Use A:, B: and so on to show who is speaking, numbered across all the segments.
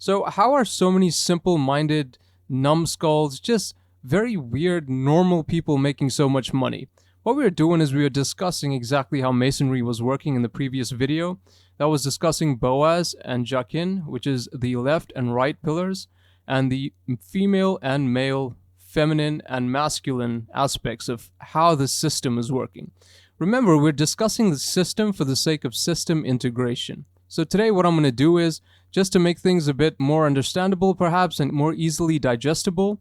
A: So how are so many simple-minded numbskulls, just very weird, normal people making so much money? What we were doing is we were discussing exactly how Masonry was working in the previous video. That was discussing Boaz and Jachin, which is the left and right pillars, and the female and male, feminine and masculine aspects of how the system is working. Remember, we're discussing the system for the sake of system integration. So today what I'm going to do is, just to make things a bit more understandable perhaps and more easily digestible,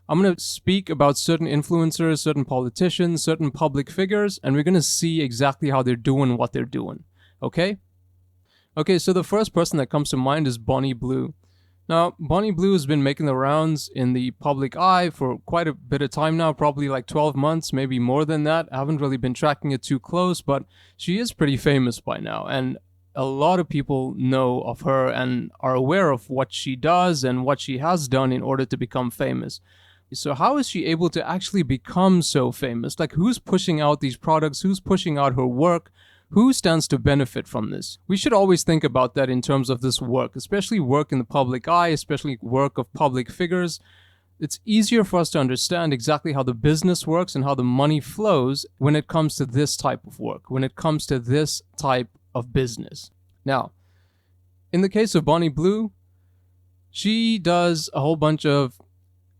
A: I'm going to speak about certain influencers, certain politicians, certain public figures, and we're going to see exactly how they're doing what they're doing. Okay? Okay, so the first person that comes to mind is Bonnie Blue. Now, Bonnie Blue has been making the rounds in the public eye for quite a bit of time now, probably like 12 months, maybe more than that. I haven't really been tracking it too close, but she is pretty famous by now, and a lot of people know of her and are aware of what she does and what she has done in order to become famous. So how is she able to actually become so famous? Like, who's pushing out these products? Who's pushing out her work? Who stands to benefit from this? We should always think about that in terms of this work, especially work in the public eye, especially work of public figures. It's easier for us to understand exactly how the business works and how the money flows when it comes to this type of work, when it comes to this type of business. Now, in the case of Bonnie Blue, she does a whole bunch of,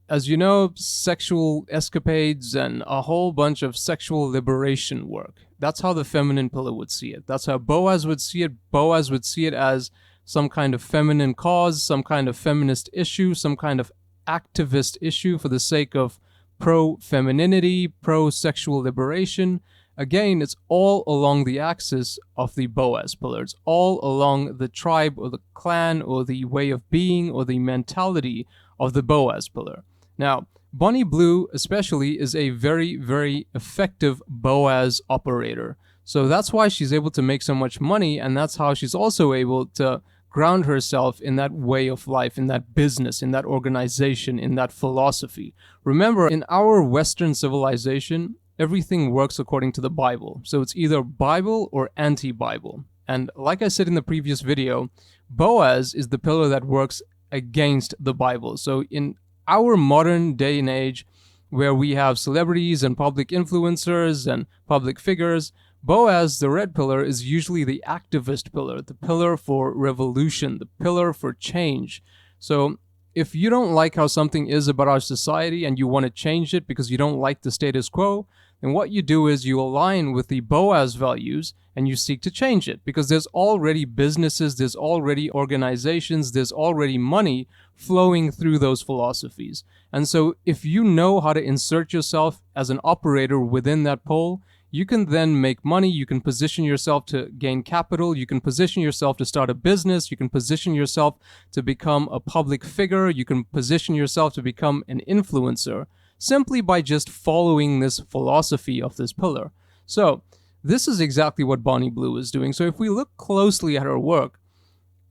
A: as you know, sexual escapades and a whole bunch of sexual liberation work. That's how the feminine pillar would see it. That's how Boaz would see it. Boaz would see it as some kind of feminine cause, some kind of feminist issue, some kind of activist issue for the sake of pro-femininity, pro-sexual liberation. Again, it's all along the axis of the Boaz pillar. It's all along the tribe or the clan or the way of being or the mentality of the Boaz pillar. Now, Bonnie Blue especially is a very, very effective Boaz operator. So that's why she's able to make so much money, and that's how she's also able to ground herself in that way of life, in that business, in that organization, in that philosophy. Remember, in our Western civilization, everything works according to the Bible. So it's either Bible or anti-Bible. And like I said in the previous video, Boaz is the pillar that works against the Bible. So in our modern day and age, where we have celebrities and public influencers and public figures, Boaz, the red pillar, is usually the activist pillar, the pillar for revolution, the pillar for change. So if you don't like how something is about our society and you want to change it because you don't like the status quo, then what you do is you align with the Boaz values and you seek to change it, because there's already businesses, there's already organizations, there's already money flowing through those philosophies. And so if you know how to insert yourself as an operator within that pole, you can then make money, you can position yourself to gain capital, you can position yourself to start a business, you can position yourself to become a public figure, you can position yourself to become an influencer, simply by just following this philosophy of this pillar. So this is exactly what Bonnie Blue is doing. So if we look closely at her work,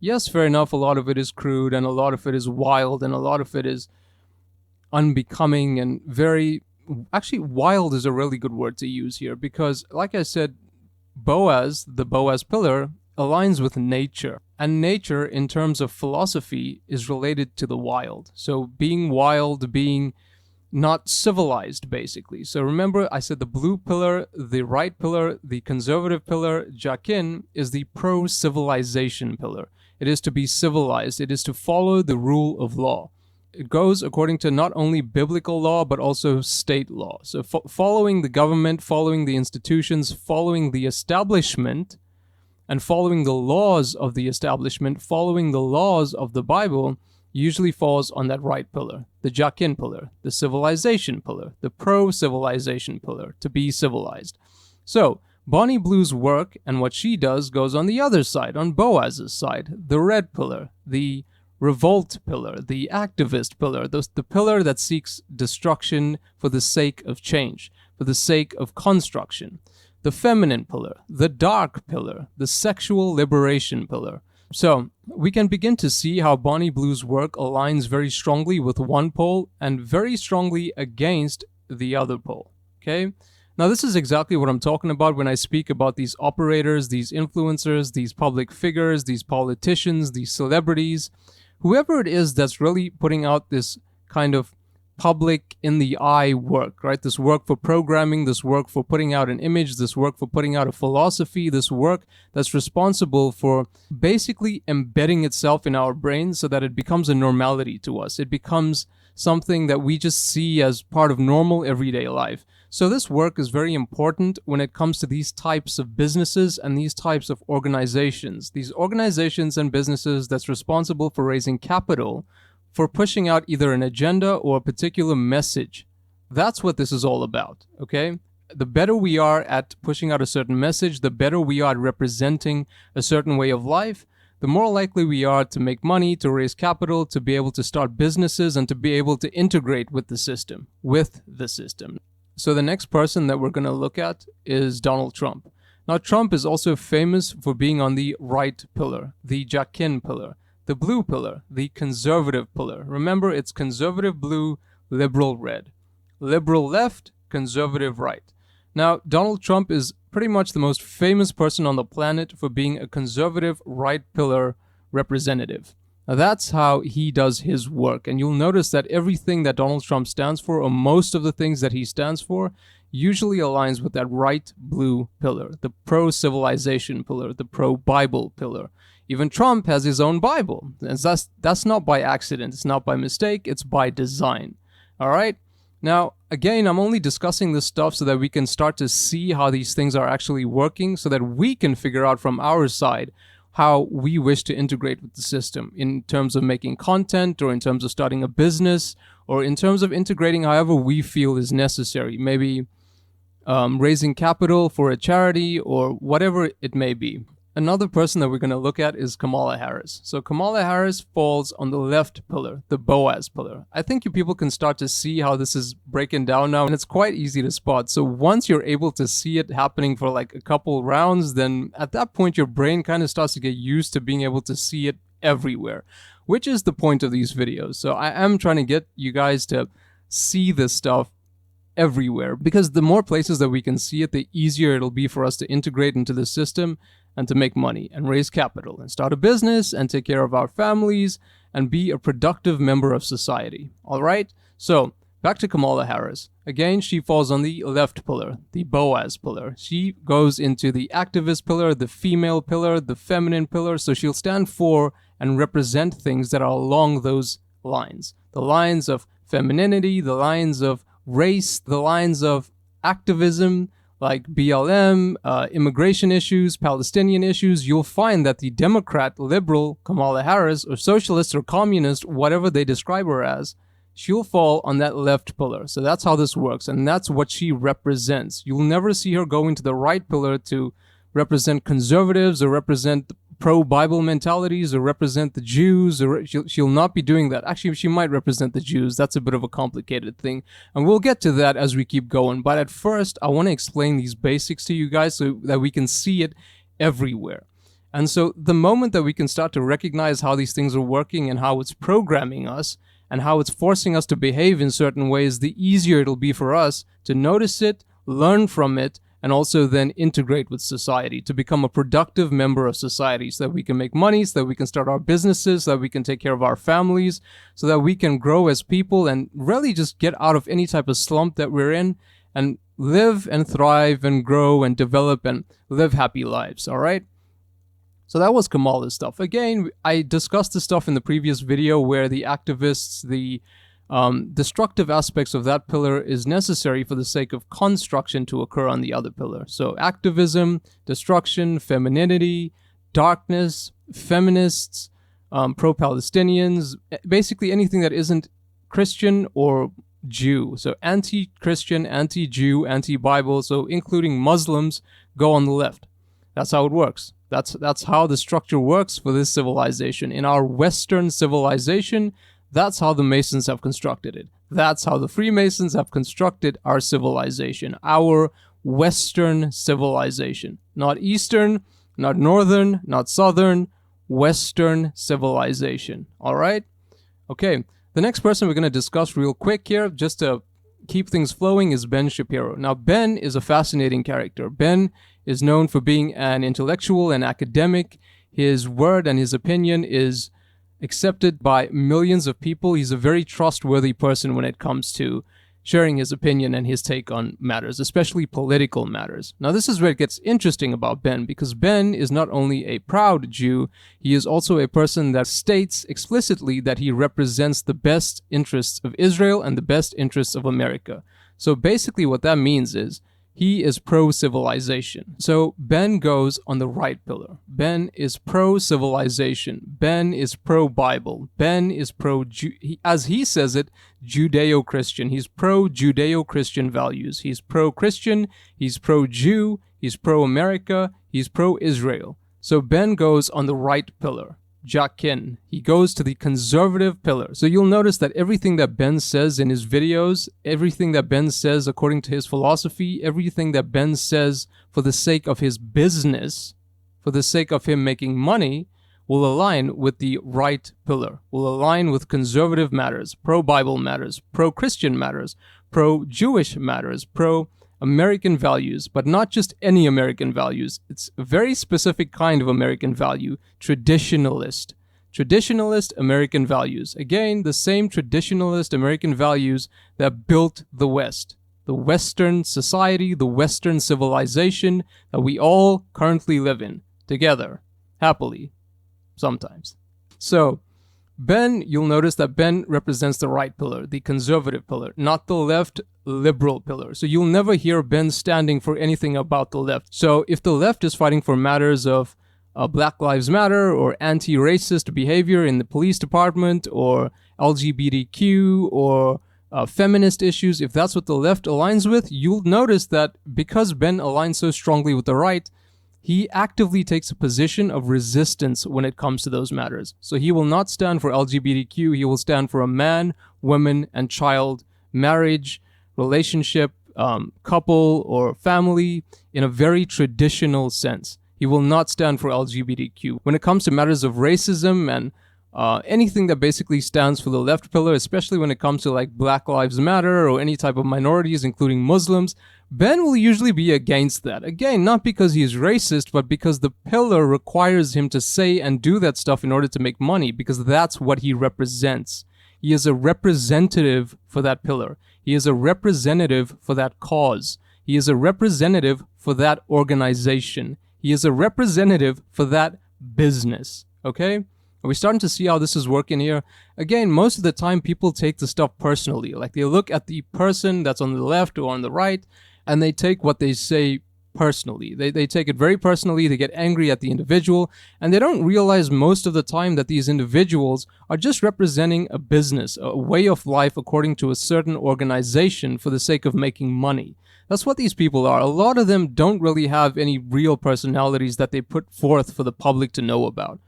A: yes, fair enough, a lot of it is crude and a lot of it is wild and a lot of it is unbecoming and very... Actually, wild is a really good word to use here, because like I said, Boaz, the Boaz pillar, aligns with nature. And nature, in terms of philosophy, is related to the wild. So being wild, being not civilized, basically. So remember, I said the blue pillar, the right pillar, the conservative pillar, Jachin, is the pro-civilization pillar. It is to be civilized. It is to follow the rule of law. It goes according to not only biblical law, but also state law. So following the government, following the institutions, following the establishment, and following the laws of the establishment, following the laws of the Bible, usually falls on that right pillar, the Jachin pillar, the civilization pillar, the pro-civilization pillar, to be civilized. So Bonnie Blue's work and what she does goes on the other side, on Boaz's side, the red pillar, the revolt pillar, the activist pillar, the pillar that seeks destruction for the sake of change, for the sake of construction, the feminine pillar, the dark pillar, the sexual liberation pillar. So we can begin to see how Bonnie Blue's work aligns very strongly with one pole and very strongly against the other pole. Okay? Now this is exactly what I'm talking about when I speak about these operators, these influencers, these public figures, these politicians, these celebrities, whoever it is that's really putting out this kind of public in the eye work, right? This work for programming, this work for putting out an image, this work for putting out a philosophy, this work that's responsible for basically embedding itself in our brains so that it becomes a normality to us. It becomes something that we just see as part of normal everyday life. So this work is very important when it comes to these types of businesses and these types of organizations. These organizations and businesses that's responsible for raising capital for pushing out either an agenda or a particular message. That's what this is all about, okay? The better we are at pushing out a certain message, the better we are at representing a certain way of life, the more likely we are to make money, to raise capital, to be able to start businesses, and to be able to integrate with the system. So the next person that we're going to look at is Donald Trump. Now, Trump is also famous for being on the right pillar, the Jacquin pillar, the blue pillar, the conservative pillar. Remember, it's conservative blue, liberal red. Liberal left, conservative right. Now, Donald Trump is pretty much the most famous person on the planet for being a conservative right pillar representative. Now, that's how he does his work. And you'll notice that everything that Donald Trump stands for, or most of the things that he stands for, usually aligns with that right blue pillar, the pro-civilization pillar, the pro-Bible pillar. Even Trump has his own Bible. And that's not by accident. It's not by mistake. It's by design. All right? Now, again, I'm only discussing this stuff so that we can start to see how these things are actually working, so that we can figure out from our side how we wish to integrate with the system in terms of making content, or in terms of starting a business, or in terms of integrating however we feel is necessary. Maybe raising capital for a charity or whatever it may be. Another person that we're going to look at is Kamala Harris. So Kamala Harris falls on the left pillar, the Boaz pillar. I think you people can start to see how this is breaking down now, and it's quite easy to spot. So once you're able to see it happening for like a couple rounds, then at that point your brain kind of starts to get used to being able to see it everywhere, which is the point of these videos. So I am trying to get you guys to see this stuff everywhere, because the more places that we can see it, the easier it'll be for us to integrate into the system and to make money and raise capital and start a business and take care of our families and be a productive member of society. All right? So back to Kamala Harris. Again, she falls on the left pillar, the Boaz pillar. She goes into the activist pillar, the female pillar, the feminine pillar. So she'll stand for and represent things that are along those lines. The lines of femininity, the lines of race, the lines of activism, like BLM, immigration issues, Palestinian issues. You'll find that the Democrat, liberal Kamala Harris, or socialist or communist, whatever they describe her as, she'll fall on that left pillar. So that's how this works, and that's what she represents. You'll never see her going to the right pillar to represent conservatives or represent pro-Bible mentalities or represent the Jews, or she'll not be doing that. Actually, she might represent the Jews. That's a bit of a complicated thing, and we'll get to that as we keep going. But at first, I want to explain these basics to you guys so that we can see it everywhere. And so the moment that we can start to recognize how these things are working and how it's programming us and how it's forcing us to behave in certain ways, the easier it'll be for us to notice it, learn from it, and also then integrate with society to become a productive member of society, so that we can make money, so that we can start our businesses, so that we can take care of our families, so that we can grow as people and really just get out of any type of slump that we're in and live and thrive and grow and develop and live happy lives, all right? So that was Kamala's stuff. Again, I discussed this stuff in the previous video where the activists, the destructive aspects of that pillar is necessary for the sake of construction to occur on the other pillar. So activism, destruction, femininity, darkness, feminists, pro-Palestinians, basically anything that isn't Christian or Jew. So anti-Christian, anti-Jew, anti-Bible, so including Muslims, go on the left. That's how it works. That's how the structure works for this civilization. In our Western civilization, that's how the Masons have constructed it. That's how the Freemasons have constructed our civilization, our Western civilization. Not Eastern, not Northern, not Southern, Western civilization. All right? Okay, the next person we're going to discuss real quick here, just to keep things flowing, is Ben Shapiro. Now, Ben is a fascinating character. Ben is known for being an intellectual and academic. His word and his opinion is accepted by millions of people. He's a very trustworthy person when it comes to sharing his opinion and his take on matters, especially political matters. Now, this is where it gets interesting about Ben, because Ben is not only a proud Jew, he is also a person that states explicitly that he represents the best interests of Israel and the best interests of America. So basically what that means is he is pro-civilization. So Ben goes on the right pillar. Ben is pro-civilization. Ben is pro-Bible. Ben is as he says it, Judeo-Christian. He's pro-Judeo-Christian values. He's pro-Christian. He's pro-Jew. He's pro-America. He's pro-Israel. So Ben goes on the right pillar. Jakin. He goes to the conservative pillar. So you'll notice that everything that Ben says in his videos, everything that Ben says according to his philosophy, everything that Ben says for the sake of his business, for the sake of him making money, will align with the right pillar, will align with conservative matters, pro-Bible matters, pro-Christian matters, pro-Jewish matters, pro-American values, but not just any American values. It's a very specific kind of American value, traditionalist. Traditionalist American values. Again, the same traditionalist American values that built the West. The Western society, the Western civilization that we all currently live in, together, happily, sometimes. So, Ben, you'll notice that Ben represents the right pillar, the conservative pillar, not the left liberal pillar. So you'll never hear Ben standing for anything about the left. So if the left is fighting for matters of Black Lives Matter or anti-racist behavior in the police department or LGBTQ or feminist issues, if that's what the left aligns with, you'll notice that because Ben aligns so strongly with the right, he actively takes a position of resistance when it comes to those matters. So he will not stand for LGBTQ, he will stand for a man, woman, and child marriage, relationship, couple, or family in a very traditional sense. He will not stand for LGBTQ. When it comes to matters of racism and anything that basically stands for the left pillar, especially when it comes to like Black Lives Matter or any type of minorities, including Muslims, Ben will usually be against that. Again, not because he is racist, but because the pillar requires him to say and do that stuff in order to make money, because that's what he represents. He is a representative for that pillar. He is a representative for that cause. He is a representative for that organization. He is a representative for that business. Okay? Are we starting to see how this is working here? Again, most of the time people take the stuff personally. Like they look at the person that's on the left or on the right, and they take what they say personally. They take it very personally, they get angry at the individual, and they don't realize most of the time that these individuals are just representing a business, a way of life according to a certain organization for the sake of making money. That's what these people are. A lot of them don't really have any real personalities that they put forth for the public to know about.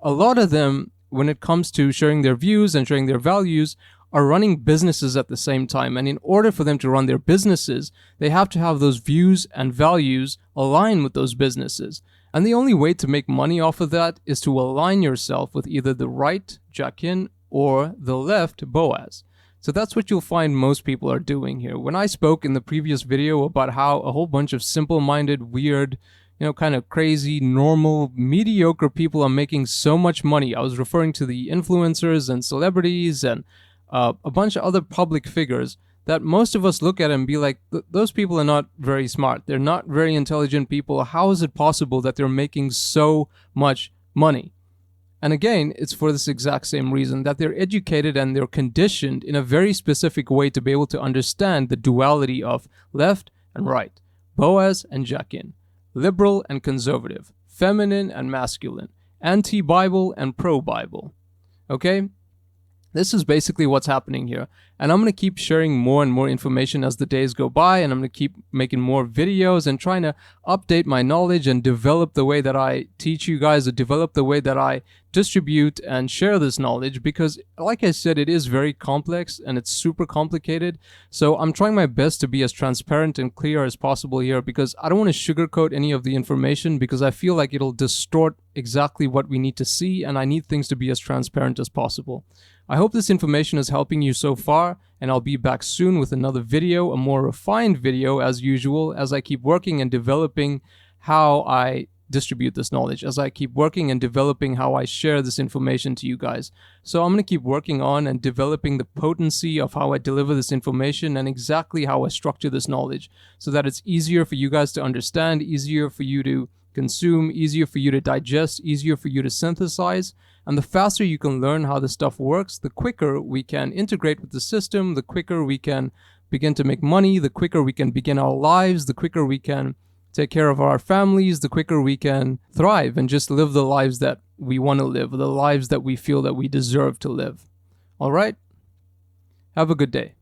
A: A lot of them, when it comes to sharing their views and sharing their values, are running businesses at the same time. And in order for them to run their businesses, they have to have those views and values align with those businesses. And the only way to make money off of that is to align yourself with either the right, Jakin, or the left, Boaz. So that's what you'll find most people are doing here. When I spoke in the previous video about how a whole bunch of simple-minded, weird, kind of crazy, normal, mediocre people are making so much money, I was referring to the influencers and celebrities and a bunch of other public figures that most of us look at and be like, those people are not very smart. They're not very intelligent people. How is it possible that they're making so much money? And again, it's for this exact same reason, that they're educated and they're conditioned in a very specific way to be able to understand the duality of left and right, Boaz and Jakin, liberal and conservative, feminine and masculine, anti-Bible and pro-Bible. Okay? This is basically what's happening here. And I'm going to keep sharing more and more information as the days go by, and I'm going to keep making more videos and trying to update my knowledge and develop the way that I teach you guys, or develop the way that I distribute and share this knowledge, because like I said, it is very complex and it's super complicated. So I'm trying my best to be as transparent and clear as possible here, because I don't want to sugarcoat any of the information, because I feel like it'll distort exactly what we need to see, and I need things to be as transparent as possible. I hope this information is helping you so far, and I'll be back soon with another video, a more refined video as usual, as I keep working and developing how I distribute this knowledge, as I keep working and developing how I share this information to you guys. So I'm going to keep working on and developing the potency of how I deliver this information and exactly how I structure this knowledge so that it's easier for you guys to understand, easier for you to consume, easier for you to digest, easier for you to synthesize. And the faster you can learn how this stuff works, the quicker we can integrate with the system, the quicker we can begin to make money, the quicker we can begin our lives, the quicker we can take care of our families, the quicker we can thrive and just live the lives that we want to live, the lives that we feel that we deserve to live. All right? Have a good day.